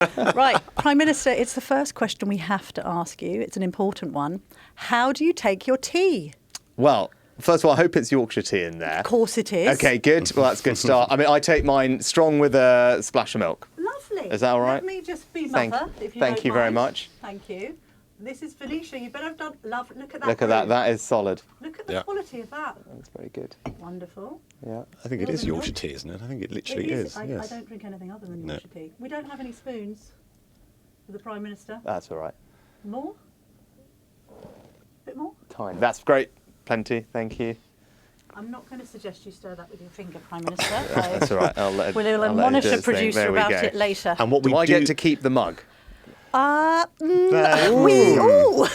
Right, Prime Minister, it's the first question we have to ask you. It's an important one. How do you take your tea? Well, first of all, I hope it's Yorkshire tea in there. Of course it is. Okay, good. Well, that's a good start. I mean, I take mine strong with a splash of milk. Lovely. Is that all right? Let me just be mother, if you Thank don't you very mind. much. Thank you. This is Felicia. You better have done. Love. Look at that. Look at that. That is solid. Look at the quality of that. That's very good. Wonderful. Yeah. I think it is Yorkshire tea, isn't it? I think it literally is. I yes. don't drink anything other than Yorkshire tea. We don't have any spoons for the Prime Minister. That's all right. More? Bit more? Tiny. That's great. Plenty. Thank you. I'm not going to suggest you stir that with your finger, Prime Minister. That's all right. We'll admonish the producer about it later. And what do I get to keep the mug?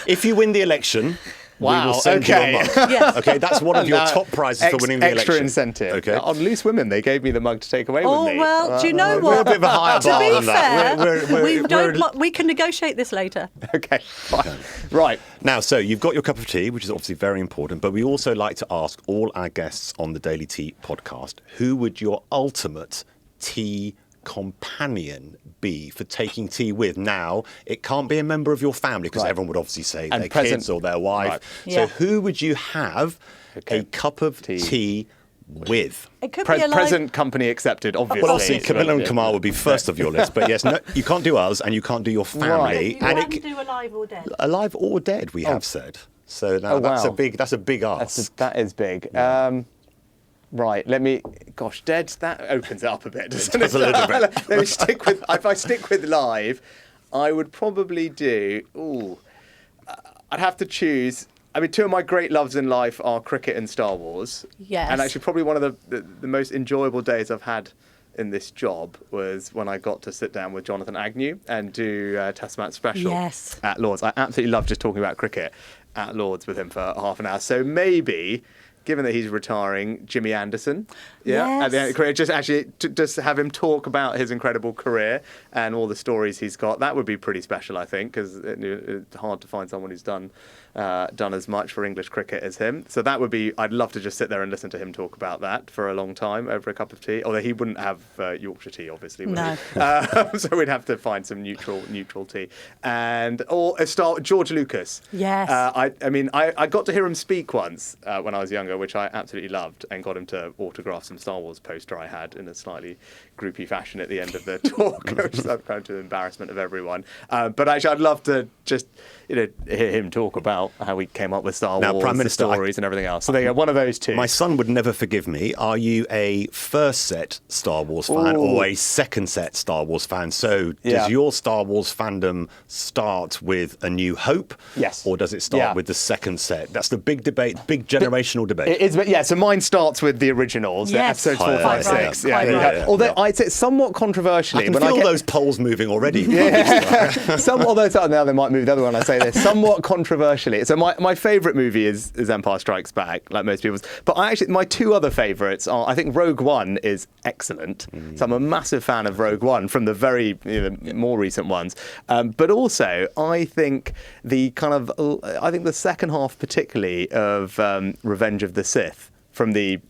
If you win the election, we will send you a mug. Yes. Okay, that's one of your top prizes for winning the election. Extra incentive. Okay. On Loose Women, they gave me the mug to take away with me. Oh, well, do you know We're a what? bit of a higher To bar be than that. fair, we can negotiate this later. Okay, fine. Right. Now, so you've got your cup of tea, which is obviously very important, but we also like to ask all our guests on the Daily Tea podcast, who would your ultimate tea companion be for taking tea with? Now, it can't be a member of your family, because everyone would obviously say their kids or their wife. Right. So who would you have a cup of tea with? It could be a present company accepted, obviously. Well, obviously, Camilla and Kamal would be first of your list, but yes, no, you can't do us, and you can't do your family. Right. You can do alive or dead. Alive or dead, we have said. So now that's a big ask. That is big. Right, dead, that opens it up a bit, doesn't it? A little bit. Let me stick with, if I stick with live, I would probably do, I'd have to choose. I mean, two of my great loves in life are cricket and Star Wars. Yes. And actually probably one of the most enjoyable days I've had in this job was when I got to sit down with Jonathan Agnew and do a Test Match special at Lord's. I absolutely love just talking about cricket at Lord's with him for half an hour. So maybe, given that he's retiring, Jimmy Anderson, at the end of the career, just have him talk about his incredible career and all the stories he's got. That would be pretty special, I think, because it's hard to find someone who's done as much for English cricket as him. So that would be, I'd love to just sit there and listen to him talk about that for a long time over a cup of tea. Although he wouldn't have Yorkshire tea, obviously, would he? So we'd have to find some neutral tea. Or George Lucas. Yes. I got to hear him speak once when I was younger, which I absolutely loved, and got him to autograph some Star Wars poster I had in a slightly groupy fashion at the end of the talk, which is kind of to the embarrassment of everyone. But actually, I'd love to just hear him talk about how he came up with Star Wars, Prime Minister, stories and everything else. So there you go, one of those two. My son would never forgive me. Are you a first set Star Wars fan or a second set Star Wars fan? So does your Star Wars fandom start with A New Hope? Yes. Or does it start with the second set? That's the big debate, big generational debate. It is, so mine starts with the originals, the episodes 4, 5, 6. Although I'd say somewhat controversially. I can feel those polls moving already. Although now they might move the other one, I say this. Somewhat controversially. So my favourite movie is Empire Strikes Back, like most people's. But my two other favourites are, I think Rogue One is excellent. So I'm a massive fan of Rogue One from the very more recent ones. But also, I think the second half particularly of Revenge of the Sith from the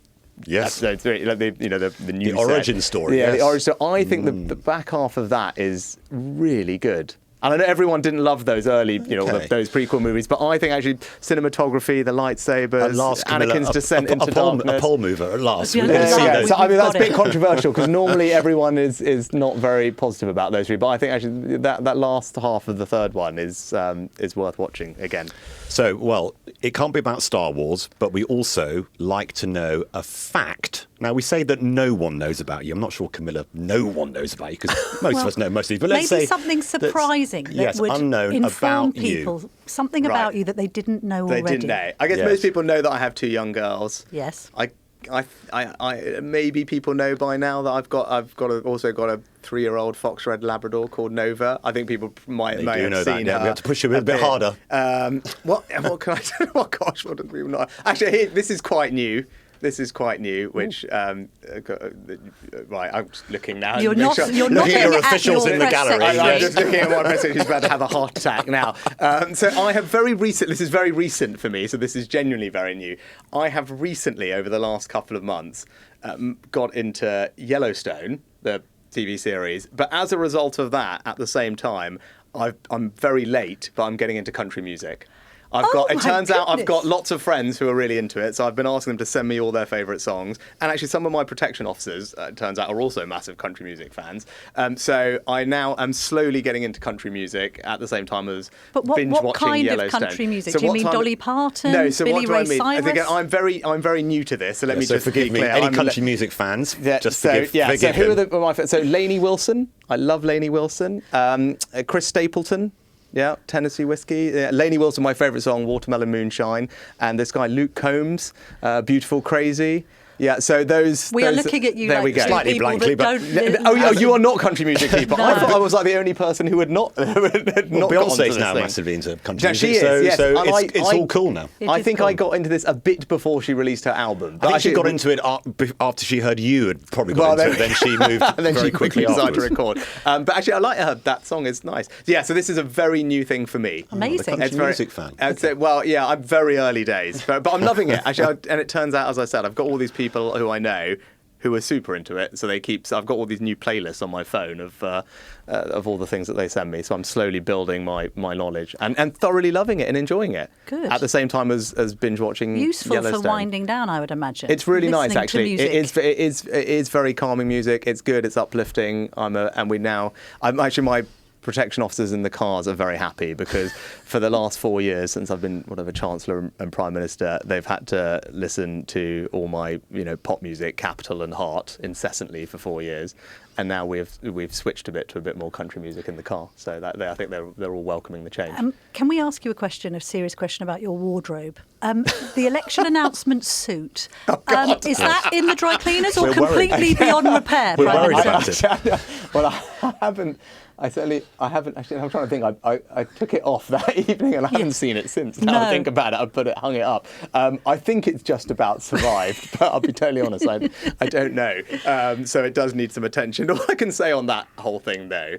episode 3, the new origin story. Yeah, the origin story. I think the back half of that is really good. And I know everyone didn't love those early, those prequel movies, but I think actually cinematography, the lightsabers, Anakin's descent into darkness. A pole mover at last. So that's a bit controversial because normally everyone is not very positive about those three. But I think actually that last half of the third one is worth watching again. So, well, it can't be about Star Wars, but we also like to know a fact. Now, we say that no one knows about you. I'm not sure, Camilla, no one knows about you, because most of us know most of you. But let's say something surprising that would unknown inform about people, you. Something about you that they didn't know already. They didn't know. I guess most people know that I have 2 young girls. Yes. I maybe people know by now that I've also got a 3-year-old fox red Labrador called Nova. I think people may have seen that. her. Yeah, we have to push you a bit harder. What can I do? Oh gosh, what do people know? Actually, this is quite new. Which right, I'm just looking now. You're not looking at your officials in the gallery. I'm just looking at one person who's about to have a heart attack now. So I have this is very recent for me, so this is genuinely very new. I have recently, over the last couple of months, got into Yellowstone, the TV series. But as a result of that, at the same time, I'm very late, but I'm getting into country music. It turns out I've got lots of friends who are really into it, so I've been asking them to send me all their favourite songs. And actually, some of my protection officers, it turns out, are also massive country music fans. So I now am slowly getting into country music at the same time as binge watching Yellowstone. What kind of country music? So do you mean Dolly Parton? No, so Billy what do Ray I mean? Cyrus? Again, I'm very new to this, so let me just forgive me. Any country music fans? Forgive so who him. are my fans? So Lainey Wilson. I love Lainey Wilson. Chris Stapleton. Yeah, Tennessee Whiskey. Yeah, Lainey Wilson, my favourite song, Watermelon Moonshine. And this guy, Luke Combs, Beautiful Crazy. Yeah, so those... We are looking at you there like we go. Slightly blankly, but... you are not country music people. No. I thought I was like the only person who had not Beyonce's now massively into country music, she is, yes. so And it's all cool now. I think I got into this a bit before she released her album. I think she got into it after she heard you had probably got into it, then she moved and then very she quickly decided to afterwards. record. But actually, I like her. That song is nice. Yeah, so this is a very new thing for me. Amazing. Country music fan. I'm very early days, but I'm loving it. Actually, and it turns out, as I said, I've got all these people who I know who are super into it, so I've got all these new playlists on my phone of all the things that they send me. So I'm slowly building my knowledge and thoroughly loving it and enjoying it. Good. At the same time as binge watching Useful Yellowstone. for winding down, I would imagine. It's really Listening nice, actually. to music. It is very calming music. It's good. It's uplifting. My protection officers in the cars are very happy because for the last 4 years since I've been Chancellor and Prime Minister, they've had to listen to all my pop music, Capital and Heart, incessantly for 4 years, and now we've switched to a bit more country music in the car. So I think they're all welcoming the change. Can we ask you a serious question about your wardrobe? The election announcement suit, is that in the dry cleaners or completely beyond repair? We're Prime worried Minister? about it. Well, I haven't actually. I'm trying to think. I took it off that evening and I haven't seen it since. Now I think about it, hung it up. I think it's just about survived, but I'll be totally honest, I don't know. So it does need some attention. All I can say on that whole thing, though,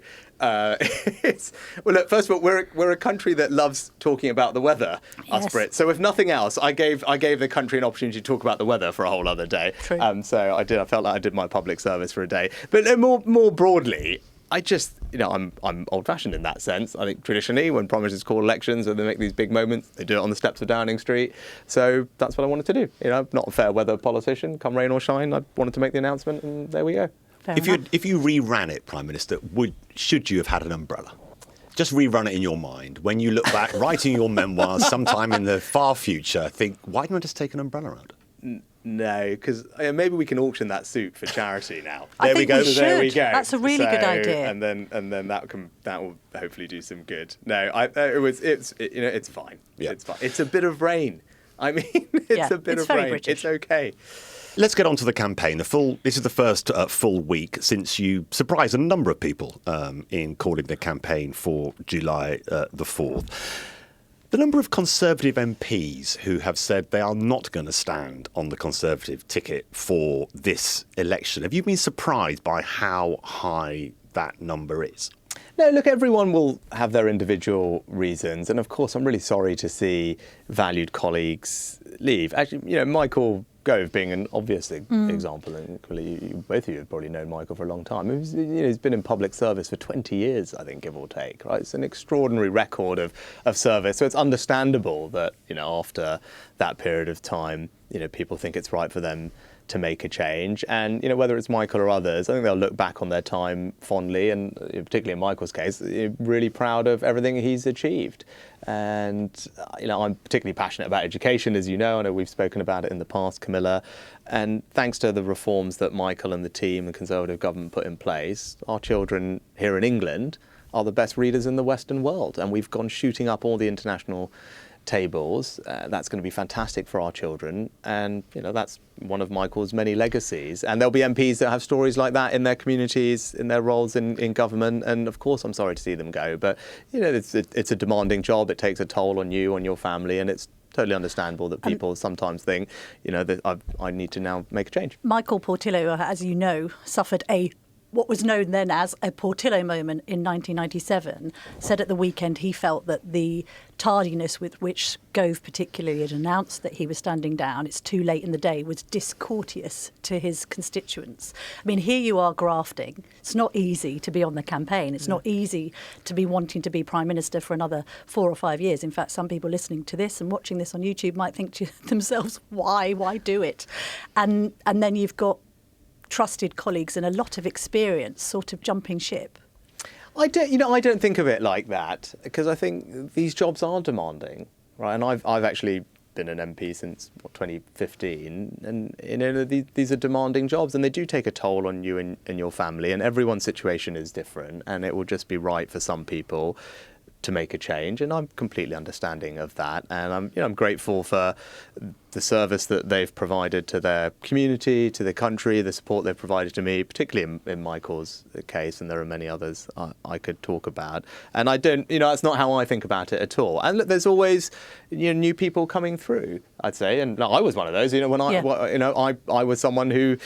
look, first of all, we're a country that loves talking about the weather, us Brits. So if nothing else, I gave the country an opportunity to talk about the weather for a whole other day. True. So I felt like I did my public service for a day. But more broadly, I just, I'm old-fashioned in that sense. I think traditionally, when Prime Ministers call elections and they make these big moments, they do it on the steps of Downing Street. So that's what I wanted to do. Not a fair weather politician, come rain or shine. I wanted to make the announcement, and there we go. If you reran it, Prime Minister, should you have had an umbrella? Just rerun it in your mind. When you look back, writing your memoirs sometime in the far future, think, why didn't I just take an umbrella around? No, because maybe we can auction that suit for charity now. I think we should. There we go. That's a really good idea. And then that will hopefully do some good. No, it's fine. Yeah. It's fine. It's a bit of rain. I mean, it's a bit of rain. British. It's okay. Let's get on to the campaign. This is the first full week since you surprised a number of people in calling the campaign for July the 4th. The number of Conservative MPs who have said they are not going to stand on the Conservative ticket for this election, have you been surprised by how high that number is? No, look, everyone will have their individual reasons. And of course, I'm really sorry to see valued colleagues leave. Actually, Michael Gove being an obvious example, and both of you have probably known Michael for a long time. He's been in public service for 20 years, I think, give or take. Right, it's an extraordinary record of service. So it's understandable that after that period of time, people think it's right for them to make a change. And whether it's Michael or others, I think they'll look back on their time fondly, and particularly in Michael's case, really proud of everything he's achieved. And I'm particularly passionate about education, as you know. I know we've spoken about it in the past, Camilla. And thanks to the reforms that Michael and the team, the Conservative government put in place, our children here in England are the best readers in the Western world. And we've gone shooting up all the international tables. That's going to be fantastic for our children, and that's one of Michael's many legacies. And there'll be MPs that have stories like that in their communities, in their roles in government. And of course, I'm sorry to see them go, but it's a demanding job. It takes a toll on you, on your family, and it's totally understandable that people sometimes think, that I need to now make a change. Michael Portillo, as you know, suffered a what was known then as a Portillo moment in 1997, said at the weekend he felt that the tardiness with which Gove particularly had announced that he was standing down, it's too late in the day, was discourteous to his constituents. I mean, here you are grafting. It's not easy to be on the campaign. It's not easy to be wanting to be Prime Minister for another 4 or 5 years. In fact, some people listening to this and watching this on YouTube might think to themselves, why do it? And then you've got trusted colleagues and a lot of experience sort of jumping ship. I don't think of it like that, because I think these jobs are demanding, right? And I've actually been an MP since 2015, and these are demanding jobs, and they do take a toll on you and your family, and everyone's situation is different, and it will just be right for some people to make a change, and I'm completely understanding of that, and I'm grateful for the service that they've provided to their community, to the country, the support they've provided to me, particularly in Michael's case, and there are many others I could talk about. And I don't, that's not how I think about it at all. And look, there's always new people coming through, I'd say, and I was one of those. When I was someone who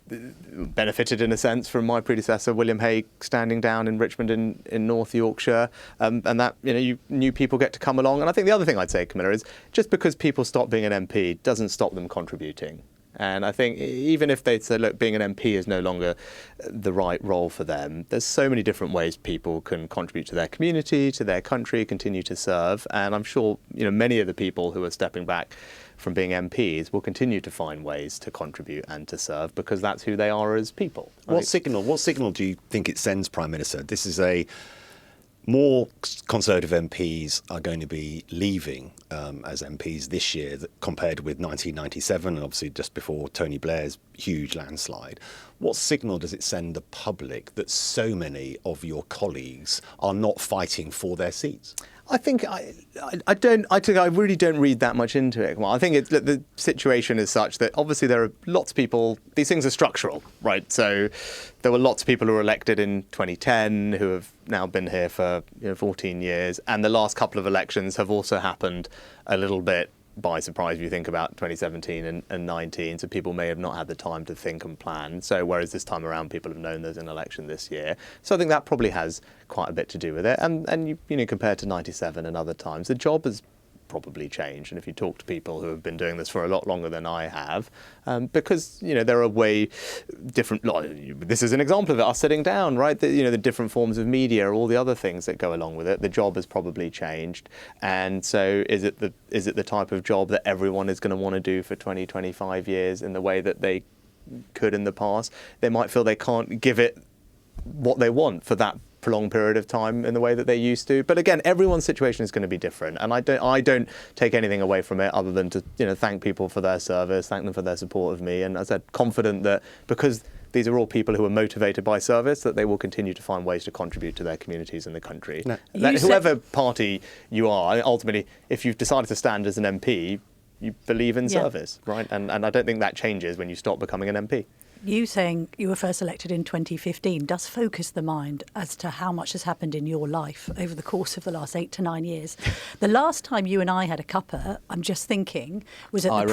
benefited in a sense from my predecessor William Hague standing down in Richmond in North Yorkshire, and that new people get to come along. And I think the other thing I'd say, Camilla, is just because people stop being an MP doesn't stop them contributing. And I think even if they say, look, being an MP is no longer the right role for them, there's so many different ways people can contribute to their community, to their country, continue to serve. And I'm sure many of the people who are stepping back from being MPs will continue to find ways to contribute and to serve, because that's who they are as people. What signal do you think it sends, Prime Minister? This is more Conservative MPs are going to be leaving as MPs this year compared with 1997, and obviously just before Tony Blair's huge landslide. What signal does it send the public that so many of your colleagues are not fighting for their seats? I think I really don't read that much into it. Well, I think the situation is such that obviously there are lots of people. These things are structural, right? So there were lots of people who were elected in 2010 who have now been here for 14 years, and the last couple of elections have also happened a little bit by surprise if you think about 2017 and 19, so people may have not had the time to think and plan. So whereas this time around people have known there's an election this year, so I think that probably has quite a bit to do with it. And you compared to 97 and other times, the job has probably changed. And if you talk to people who have been doing this for a lot longer than I have, because there are way different. This is an example of it. Us sitting down, right? The different forms of media, all the other things that go along with it. The job has probably changed, and so is it the type of job that everyone is going to want to do for 20, 25 years in the way that they could in the past? They might feel they can't give it what they want for that prolonged period of time in the way that they used to. But again, everyone's situation is going to be different, and I don't take anything away from it other than to thank people for their service, thank them for their support of me, and as I said, confident that because these are all people who are motivated by service, that they will continue to find ways to contribute to their communities and the country. No. Whoever party you are, ultimately, if you've decided to stand as an MP, you believe in service, right? And I don't think that changes when you stop becoming an MP. You saying you were first elected in 2015 does focus the mind as to how much has happened in your life over the course of the last 8 to 9 years. The last time you and I had a cuppa, I'm just thinking, was at the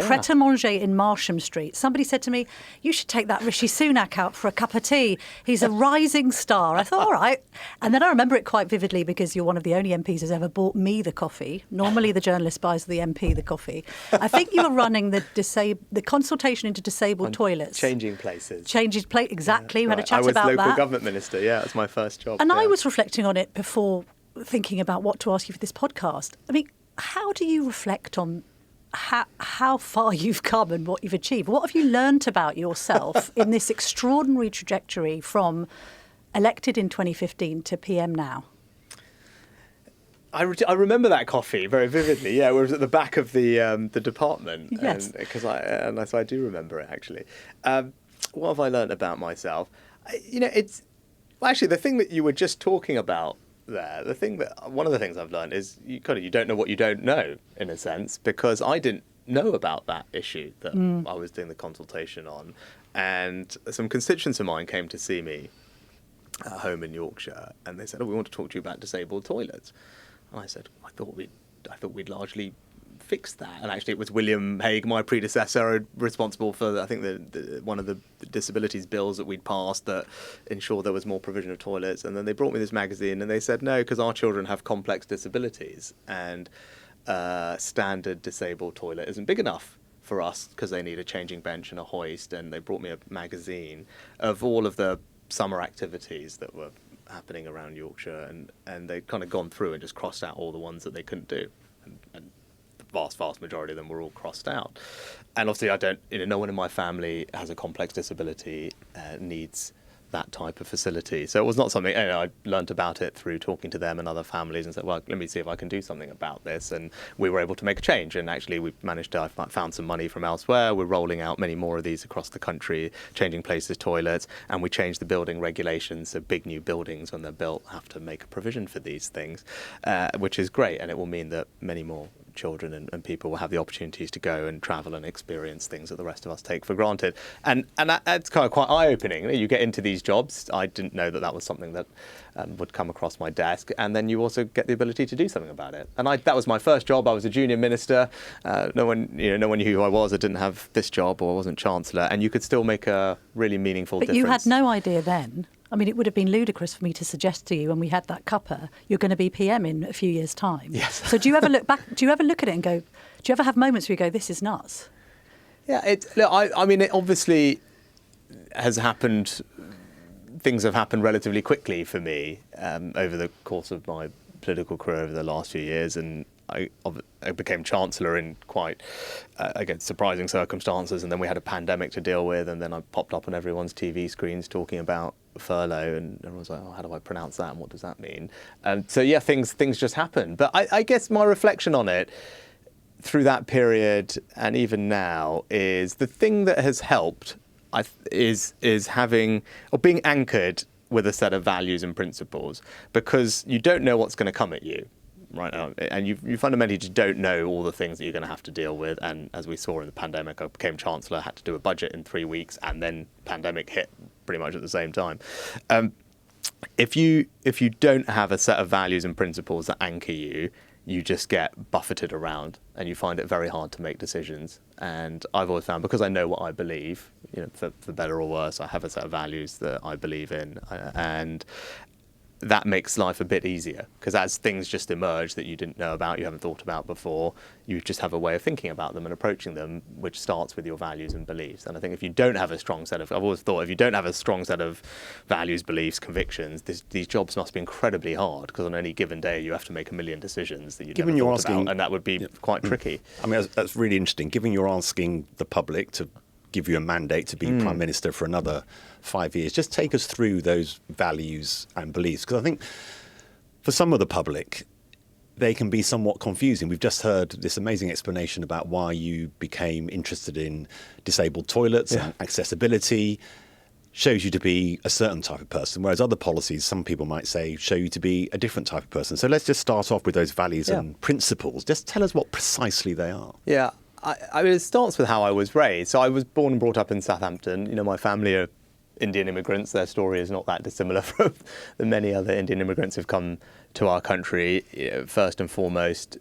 Pret-a-Manger in Marsham Street. Somebody said to me, you should take that Rishi Sunak out for a cup of tea. He's a rising star. I thought, all right. And then I remember it quite vividly because you're one of the only MPs who's ever bought me the coffee. Normally the journalist buys the MP the coffee. I think you were running the consultation into disabled toilets. Changing places. Exactly. We had a chat about that. I was local government minister, that's my first job. And I was reflecting on it before thinking about what to ask you for this podcast. I mean, how do you reflect on how far you've come and what you've achieved? What have you learnt about yourself in this extraordinary trajectory from elected in 2015 to PM now? I remember that coffee very vividly. Yeah, it was at the back of the department. Yes. And so I do remember it, actually. What have I learnt about myself? Actually, the thing that you were just talking about there, one of the things I've learnt is you don't know what you don't know, in a sense, because I didn't know about that issue that I was doing the consultation on. And some constituents of mine came to see me at home in Yorkshire, and they said, we want to talk to you about disabled toilets. And I said, I thought we'd largely fixed that. And actually, it was William Hague, my predecessor, responsible for, I think, one of the disabilities bills that we'd passed that ensured there was more provision of toilets. And then they brought me this magazine and they said, no, because our children have complex disabilities and standard disabled toilet isn't big enough for us because they need a changing bench and a hoist. And they brought me a magazine of all of the summer activities that were happening around Yorkshire, and they'd kind of gone through and just crossed out all the ones that they couldn't do, and the vast majority of them were all crossed out. And obviously no one in my family has a complex disability, needs that type of facility. So it was not something, I learnt about it through talking to them and other families and said, well, let me see if I can do something about this. And we were able to make a change. And actually we managed to, I found some money from elsewhere. We're rolling out many more of these across the country, changing places, toilets, and we changed the building regulations. So big new buildings, when they're built, have to make a provision for these things, which is great. And it will mean that many more children and people will have the opportunities to go and travel and experience things that the rest of us take for granted. And that's kind of quite eye-opening. You get into these jobs. I didn't know that was something that would come across my desk. And then you also get the ability to do something about it. And that was my first job. I was a junior minister. No one knew who I was. I didn't have this job, or I wasn't chancellor. And you could still make a really meaningful difference. But you had no idea then. I mean, it would have been ludicrous for me to suggest to you when we had that cuppa, you're going to be PM in a few years' time. Yes. So do you ever look back? Do you ever look at it and go? Do you ever have moments where you go, "This is nuts"? Yeah. I mean, it obviously has happened. Things have happened relatively quickly for me over the course of my political career over the last few years, and I became Chancellor in quite, again, surprising circumstances, and then we had a pandemic to deal with, and then I popped up on everyone's TV screens talking about furlough, and everyone's like, oh, how do I pronounce that, and what does that mean? So yeah, things just happen. But I guess my reflection on it through that period and even now is the thing that has helped is having, or being anchored with a set of values and principles, because you don't know what's going to come at you right now, and you fundamentally just don't know all the things that you're going to have to deal with. And as we saw in the pandemic, I became Chancellor, had to do a budget in 3 weeks, and then pandemic hit pretty much at the same time. If you don't have a set of values and principles that anchor you, you just get buffeted around and you find it very hard to make decisions. And I've always found, because I know what I believe, for better or worse, I have a set of values that I believe in, and that makes life a bit easier, because as things just emerge that you didn't know about, you haven't thought about before, you just have a way of thinking about them and approaching them, which starts with your values and beliefs. And I think if you don't have a strong set of, I've always thought, if you don't have a strong set of values, beliefs, convictions, these jobs must be incredibly hard, because on any given day you have to make a million decisions that you never thought about, and that would be quite tricky. I mean, that's really interesting. Given you're asking the public to give you a mandate to be Prime Minister for another 5 years, just take us through those values and beliefs, because I think for some of the public they can be somewhat confusing. We've just heard this amazing explanation about why you became interested in disabled toilets and accessibility. Shows you to be a certain type of person, whereas other policies, some people might say, show you to be a different type of person. So let's just start off with those values and principles. Just tell us what precisely they are. Yeah. I mean, it starts with how I was raised. So I was born and brought up in Southampton. My family are Indian immigrants. Their story is not that dissimilar from the many other Indian immigrants who've come to our country. First and foremost,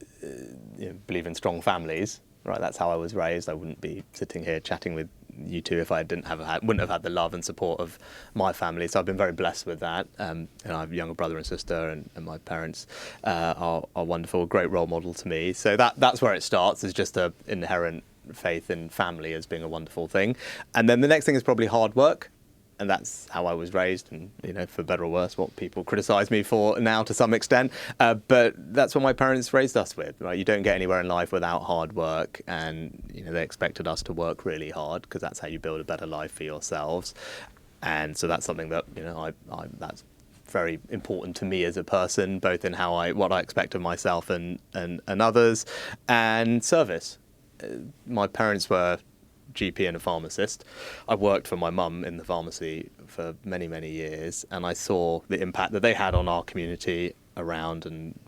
believe in strong families. Right, that's how I was raised. I wouldn't be sitting here chatting with you two if I wouldn't have had the love and support of my family. So I've been very blessed with that. I have a younger brother and sister, and my parents are wonderful, great role model to me. So that's where it starts, is just an inherent faith in family as being a wonderful thing. And then the next thing is probably hard work. And that's how I was raised, and for better or worse, what people criticise me for now to some extent. But that's what my parents raised us with. Right, you don't get anywhere in life without hard work, and they expected us to work really hard, because that's how you build a better life for yourselves. And so that's something that that's very important to me as a person, both in what I expect of myself and others, and service. My parents were GP and a pharmacist. I worked for my mum in the pharmacy for many, many years, and I saw the impact that they had on our community around, and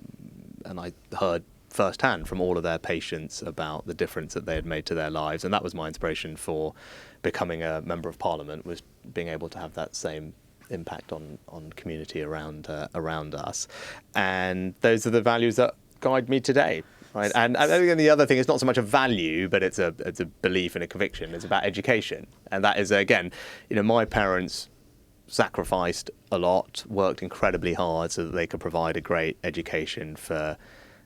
I heard firsthand from all of their patients about the difference that they had made to their lives. And that was my inspiration for becoming a Member of Parliament, was being able to have that same impact on community around us. And those are the values that guide me today. right? And I think the other thing is not so much a value, but it's a belief and a conviction. It's about education. And that is, again, my parents sacrificed a lot, worked incredibly hard so that they could provide a great education for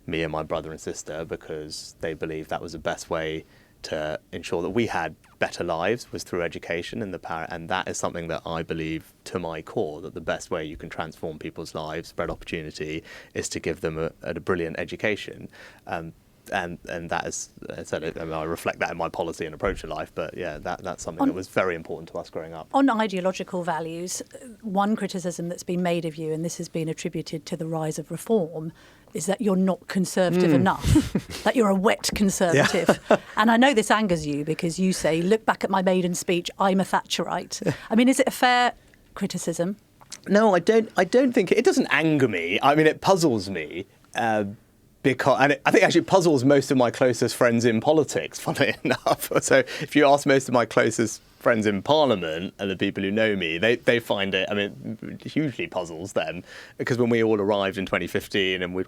me and my brother and sister, because they believed that was the best way to ensure that we had better lives was through education, and that is something that I believe to my core, that the best way you can transform people's lives, spread opportunity, is to give them a brilliant education. And that is, I reflect that in my policy and approach to life. But yeah, that's something that was very important to us growing up. On ideological values, one criticism that's been made of you, and this has been attributed to the rise of reform, is that you're not conservative enough, that you're a wet conservative. Yeah. And I know this angers you because you say, look back at my maiden speech, I'm a Thatcherite. I mean, is it a fair criticism? No, I don't think it doesn't anger me. I mean, it puzzles me. I think actually it puzzles most of my closest friends in politics, funnily enough. So if you ask most of my closest friends in Parliament and the people who know me, they find it, hugely puzzles them. Because when we all arrived in 2015 and we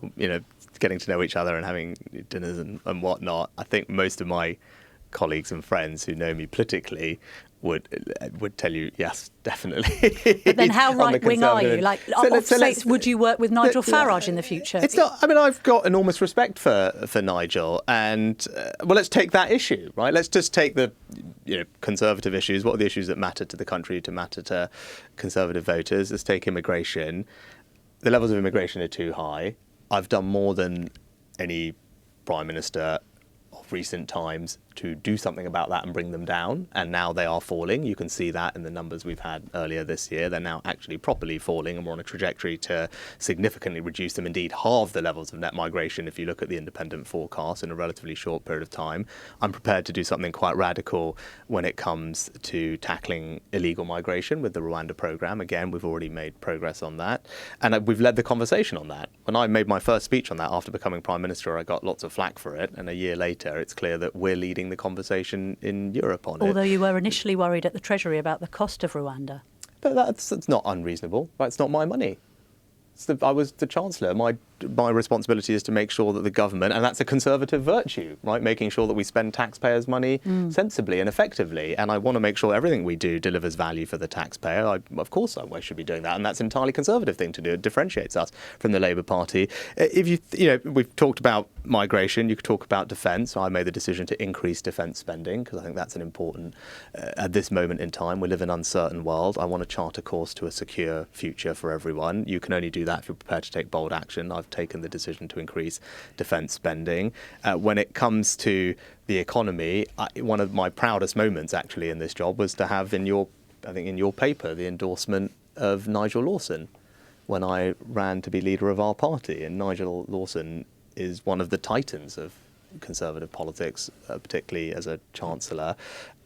getting to know each other and having dinners and whatnot, I think most of my colleagues and friends who know me politically would tell you, yes, definitely. But then how right-wing are you? Like, would you work with Nigel Farage in the future? It's not. I've got enormous respect for Nigel, and let's take that issue, right? Let's just take the conservative issues. What are the issues that matter to the country, to matter to conservative voters? Let's take immigration. The levels of immigration are too high. I've done more than any prime minister of recent times to do something about that and bring them down, and now they are falling. You can see that in the numbers we've had earlier this year. They're now actually properly falling, and we're on a trajectory to significantly reduce them, indeed halve the levels of net migration if you look at the independent forecast in a relatively short period of time. I'm prepared to do something quite radical when it comes to tackling illegal migration with the Rwanda programme. Again, we've already made progress on that, and we've led the conversation on that. When I made my first speech on that after becoming Prime Minister, I got lots of flack for it, and a year later it's clear that we're leading the conversation in Europe on it. Although you were initially worried at the Treasury about the cost of Rwanda. But that's not unreasonable. It's not my money. I was the Chancellor. My responsibility is to make sure that the government, and that's a conservative virtue, right? Making sure that we spend taxpayers' money sensibly and effectively. And I want to make sure everything we do delivers value for the taxpayer. Of course, I should be doing that, and that's an entirely conservative thing to do. It differentiates us from the Labour Party. We've talked about migration. You could talk about defence. I made the decision to increase defence spending because I think that's an important. At this moment in time, we live in an uncertain world. I want to chart a course to a secure future for everyone. You can only do that if you're prepared to take bold action. I've taken the decision to increase defence spending. When it comes to the economy, one of my proudest moments actually in this job was to have in your paper the endorsement of Nigel Lawson when I ran to be leader of our party. And Nigel Lawson is one of the titans of Conservative politics, particularly as a Chancellor,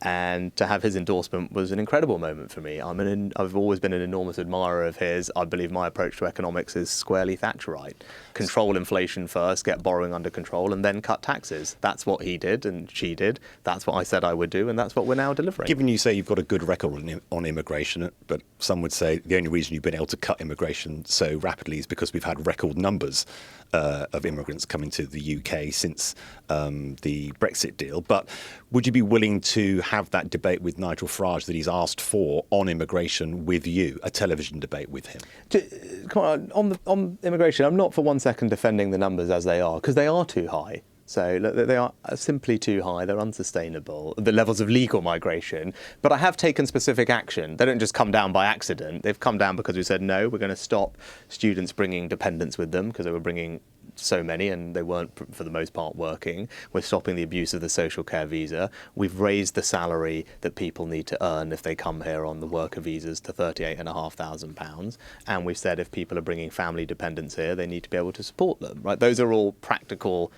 and to have his endorsement was an incredible moment for me. I've always been an enormous admirer of his. I believe my approach to economics is squarely Thatcherite. Control inflation first, get borrowing under control, and then cut taxes. That's what he did and she did. That's what I said I would do, and that's what we're now delivering. Given you say you've got a good record on immigration, but some would say the only reason you've been able to cut immigration so rapidly is because we've had record numbers of immigrants coming to the UK since the Brexit deal. But would you be willing to have that debate with Nigel Farage that he's asked for on immigration with you, a television debate with him? Come on immigration, I'm not for 1 second defending the numbers as they are, because they are too high. So they are simply too high. They're unsustainable, the levels of legal migration. But I have taken specific action. They don't just come down by accident. They've come down because we said, no, we're going to stop students bringing dependents with them because they were bringing so many and they weren't, for the most part, working. We're stopping the abuse of the social care visa. We've raised the salary that people need to earn if they come here on the worker visas to £38,500. And we've said if people are bringing family dependents here, they need to be able to support them. Right? Those are all practical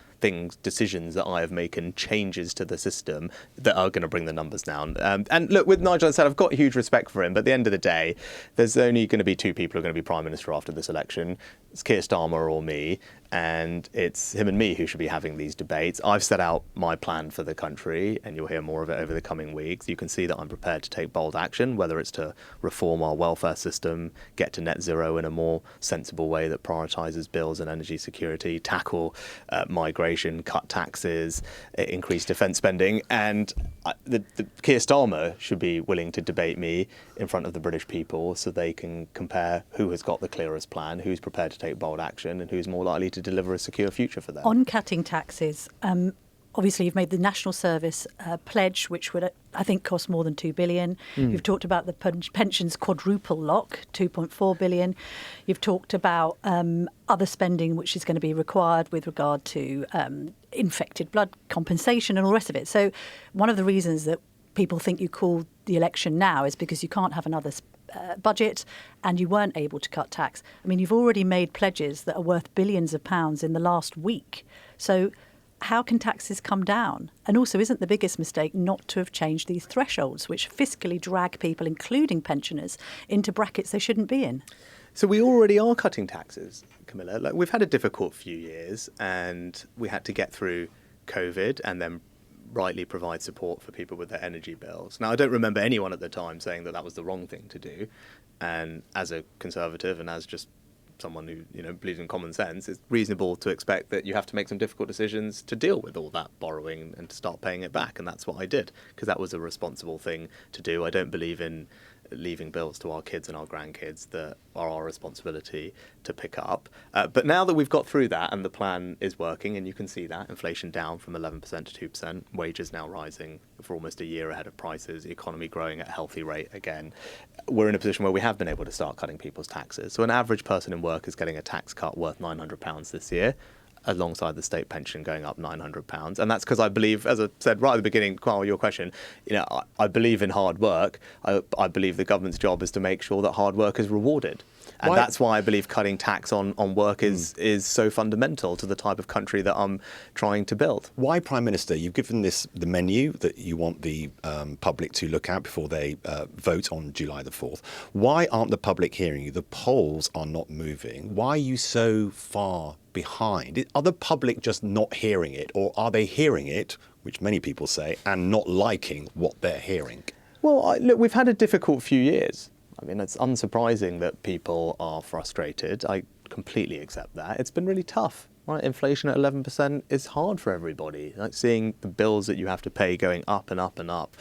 decisions that I have made, and changes to the system that are going to bring the numbers down. And look, with Nigel, I said I've got huge respect for him, but at the end of the day, there's only going to be two people who are going to be Prime Minister after this election. It's Keir Starmer or me, and it's him and me who should be having these debates. I've set out my plan for the country, and you'll hear more of it over the coming weeks. You can see that I'm prepared to take bold action, whether it's to reform our welfare system, get to net zero in a more sensible way that prioritises bills and energy security, tackle migration, immigration, cut taxes, increase defence spending. And the Keir Starmer should be willing to debate me in front of the British people so they can compare who has got the clearest plan, who's prepared to take bold action, and who's more likely to deliver a secure future for them. On cutting taxes, obviously, you've made the National Service pledge, which would, I think, cost more than £2 billion. You've talked about the pensions quadruple lock, £2.4 billion. You've talked about other spending which is going to be required with regard to infected blood compensation and all the rest of it. So one of the reasons that people think you call the election now is because you can't have another budget and you weren't able to cut tax. I mean, you've already made pledges that are worth billions of pounds in the last week. So how can taxes come down? And also, isn't the biggest mistake not to have changed these thresholds, which fiscally drag people, including pensioners, into brackets they shouldn't be in? So we already are cutting taxes, Camilla. Like, we've had a difficult few years and we had to get through COVID and then rightly provide support for people with their energy bills. Now, I don't remember anyone at the time saying that that was the wrong thing to do. And as a Conservative and as just someone who believes in common sense, it's reasonable to expect that you have to make some difficult decisions to deal with all that borrowing and to start paying it back. And that's what I did, because that was a responsible thing to do. I don't believe in leaving bills to our kids and our grandkids that are our responsibility to pick up. But now that we've got through that and the plan is working, and you can see that, inflation down from 11% to 2%, wages now rising for almost a year ahead of prices, the economy growing at a healthy rate again, we're in a position where we have been able to start cutting people's taxes. So an average person in work is getting a tax cut worth £900 this year, alongside the state pension going up £900. And that's because I believe, as I said right at the beginning, Carl, your question, I believe in hard work. I believe the government's job is to make sure that hard work is rewarded. And that's why I believe cutting tax on work is so fundamental to the type of country that I'm trying to build. Why, Prime Minister, you've given this the menu that you want the public to look at before they vote on July the 4th. Why aren't the public hearing you? The polls are not moving. Why are you so far behind? Are the public just not hearing it, or are they hearing it, which many people say, and not liking what they're hearing? Well, look, we've had a difficult few years. I mean, it's unsurprising that people are frustrated. I completely accept that. It's been really tough. Right? Inflation at 11% is hard for everybody. Like seeing the bills that you have to pay going up and up and up,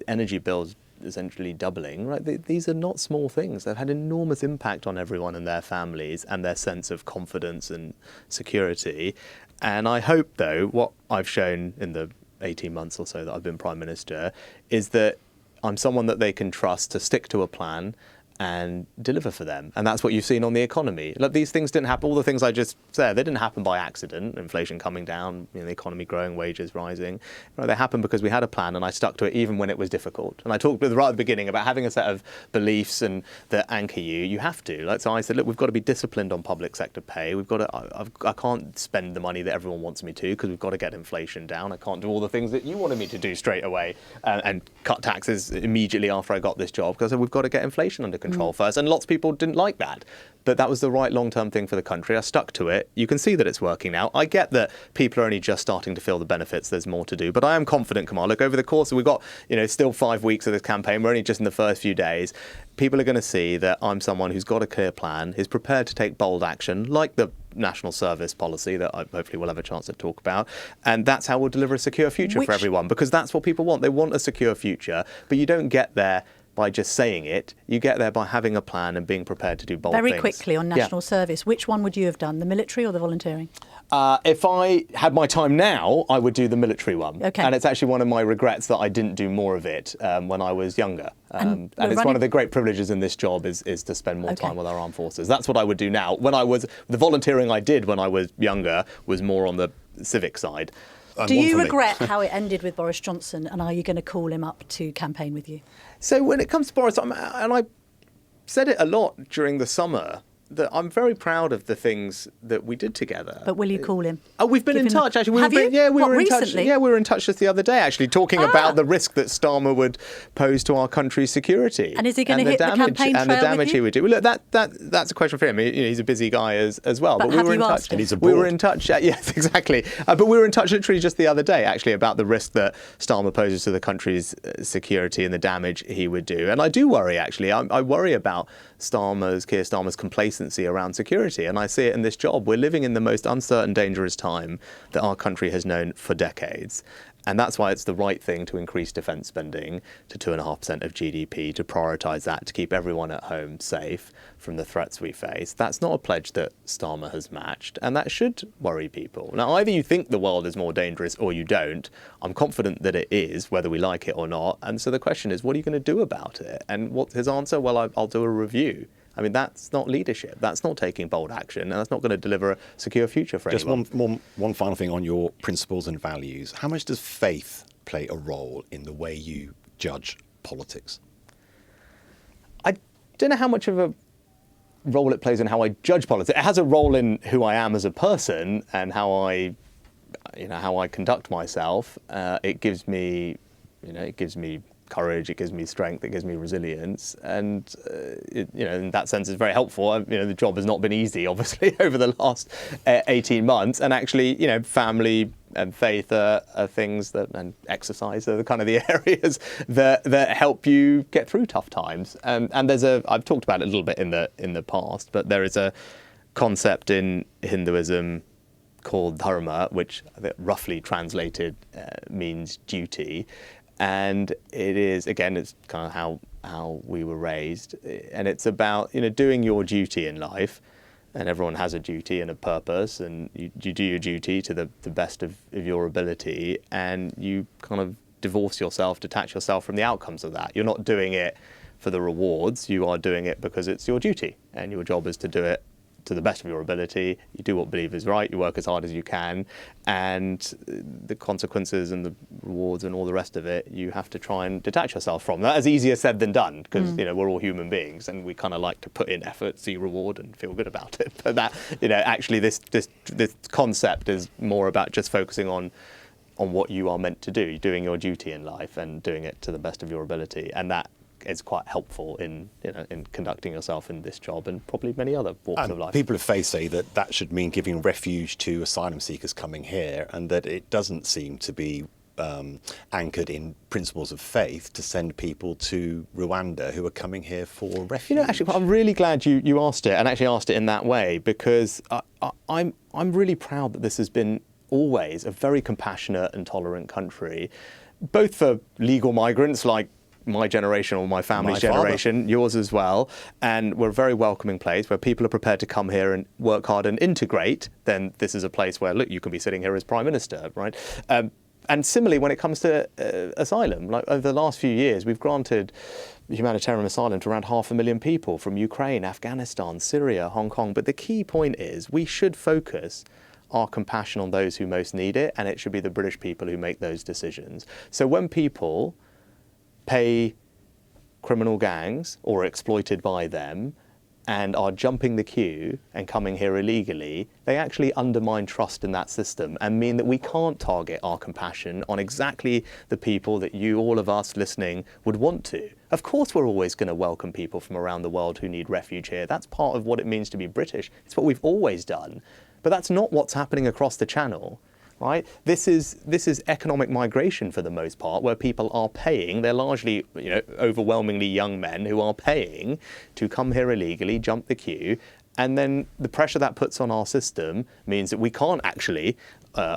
energy bills essentially doubling. Right? These are not small things. They've had enormous impact on everyone and their families and their sense of confidence and security. And I hope, though, what I've shown in the 18 months or so that I've been Prime Minister is that I'm someone that they can trust to stick to a plan and deliver for them. And that's what you've seen on the economy. Like, these things didn't happen, all the things I just said, they didn't happen by accident. Inflation coming down, the economy growing, wages rising. They happened because we had a plan and I stuck to it even when it was difficult. And I talked right at the beginning about having a set of beliefs and that anchor you. You have to. So I said, look, we've got to be disciplined on public sector pay. We've got to, I can't spend the money that everyone wants me to because we've got to get inflation down. I can't do all the things that you wanted me to do straight away and cut taxes immediately after I got this job, because I said we've got to get inflation under control first. And lots of people didn't like that. But that was the right long-term thing for the country. I stuck to it. You can see that it's working now. I get that people are only just starting to feel the benefits. There's more to do. But I am confident, Kamal. Look, over the course, we've got still 5 weeks of this campaign. We're only just in the first few days. People are going to see that I'm someone who's got a clear plan, is prepared to take bold action, like the National Service policy that I hopefully we'll have a chance to talk about. And that's how we'll deliver a secure future for everyone, because that's what people want. They want a secure future, but you don't get there by just saying it. You get there by having a plan and being prepared to do bold things. Very quickly on national service, which one would you have done, the military or the volunteering? If I had my time now, I would do the military one. Okay. And it's actually one of my regrets that I didn't do more of it when I was younger. And it's one of the great privileges in this job is to spend more time with our armed forces. That's what I would do now. The volunteering I did when I was younger was more on the civic side. Do you regret how it ended with Boris Johnson, and are you going to call him up to campaign with you? So when it comes to Boris, and I said it a lot during the summer, that I'm very proud of the things that we did together. But will you call him? Oh, we've been in touch, actually. We were in touch. Yeah, we were in touch just the other day, actually, talking about the risk that Starmer would pose to our country's security. And is he going to hit the campaign trail and the damage with you? he would do. Well, look, that's a question for him. He's a busy guy as well. But we have were you in asked touch. him? And he's abroad. We were in touch. Yes, exactly. But we were in touch literally just the other day, actually, about the risk that Starmer poses to the country's security and the damage he would do. And I do worry, actually. I worry about Keir Starmer's complacency around security, and I see it in this job. We're living in the most uncertain, dangerous time that our country has known for decades. And that's why it's the right thing to increase defence spending to 2.5% of GDP, to prioritise that, to keep everyone at home safe from the threats we face. That's not a pledge that Starmer has matched, and that should worry people. Now, either you think the world is more dangerous or you don't. I'm confident that it is, whether we like it or not. And so the question is, what are you going to do about it? And what's his answer? Well, I'll do a review. I mean, that's not leadership. That's not taking bold action, and that's not going to deliver a secure future for anyone. Just one final thing on your principles and values. How much does faith play a role in the way you judge politics? I don't know how much of a role it plays in how I judge politics. It has a role in who I am as a person and how I conduct myself. It gives me courage, it gives me strength, it gives me resilience, and in that sense it's very helpful. The job has not been easy, obviously, over the last 18 months, and actually, family and faith are things that, and exercise are the kind of the areas that help you get through tough times. And I've talked about it a little bit in the past, but there is a concept in Hinduism called dharma, which roughly translated means duty. And it is, again, it's kind of how we were raised. And it's about, doing your duty in life. And everyone has a duty and a purpose. And you do your duty to the best of your ability. And you kind of detach yourself from the outcomes of that. You're not doing it for the rewards. You are doing it because it's your duty. And your job is to do it to the best of your ability. You do what you believe is right, you work as hard as you can, and the consequences and the rewards and all the rest of it, you have to try and detach yourself from. That's easier said than done, because we're all human beings and we kind of like to put in effort, see reward and feel good about it. But that, actually this concept is more about just focusing on what you are meant to do, doing your duty in life and doing it to the best of your ability. And that is quite helpful in conducting yourself in this job and probably many other walks of life. People of faith say that should mean giving refuge to asylum seekers coming here, and that it doesn't seem to be anchored in principles of faith to send people to Rwanda who are coming here for refuge. Actually, I'm really glad you asked it, and actually asked it in that way, because I'm really proud that this has been always a very compassionate and tolerant country, both for legal migrants like my generation or my family's generation, yours as well, and we're a very welcoming place where people are prepared to come here and work hard and integrate. Then this is a place where, look, you can be sitting here as Prime Minister, right? And similarly, when it comes to asylum, like over the last few years, we've granted humanitarian asylum to around 500,000 people from Ukraine, Afghanistan, Syria, Hong Kong. But the key point is we should focus our compassion on those who most need it, and it should be the British people who make those decisions. So when people pay criminal gangs or are exploited by them and are jumping the queue and coming here illegally, they actually undermine trust in that system and mean that we can't target our compassion on exactly the people that you, all of us listening, would want to. Of course we're always going to welcome people from around the world who need refuge here. That's part of what it means to be British. It's what we've always done. But that's not what's happening across the Channel. Right? This is economic migration for the most part, where people are paying. They're largely, overwhelmingly young men who are paying to come here illegally, jump the queue, and then the pressure that puts on our system means that we can't actually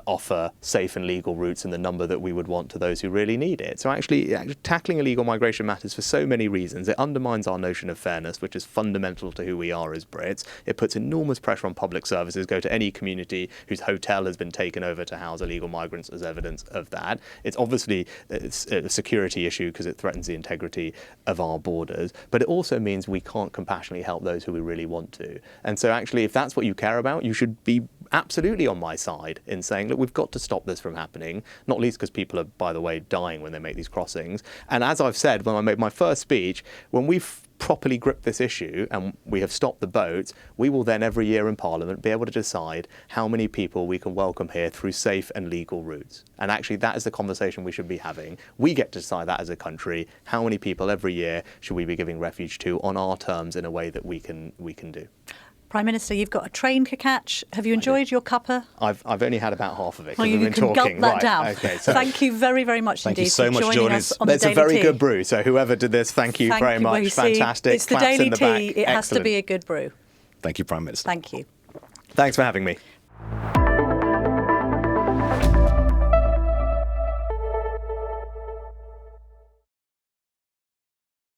offer safe and legal routes in the number that we would want to those who really need it. So actually tackling illegal migration matters for so many reasons. It undermines our notion of fairness, which is fundamental to who we are as Brits. It puts enormous pressure on public services. Go to any community whose hotel has been taken over to house illegal migrants as evidence of that. It's obviously a security issue because it threatens the integrity of our borders, but it also means we can't compassionately help those who we really want to. And so actually, if that's what you care about, you should be absolutely on my side in saying, look, we've got to stop this from happening, not least because people are, by the way, dying when they make these crossings. And as I've said when I made my first speech, when we've properly gripped this issue and we have stopped the boats, we will then every year in Parliament be able to decide how many people we can welcome here through safe and legal routes. And actually that is the conversation we should be having. We get to decide that as a country. How many people every year should we be giving refuge to on our terms in a way that we can do? Prime Minister, you've got a train to catch. Have you enjoyed your cuppa? I've only had about half of it. Well, we've you been can talking. gulp that down. Okay, thank you very, very much Thank indeed you so for much, joining us on the It's a Daily very Tea. good brew. So whoever did this, thank you very much. Well, you see, Fantastic. it's the Claps Daily in the Tea. back. It has to Excellent. be a good brew. Thank you, Prime Minister. Thank you. Thanks for having me.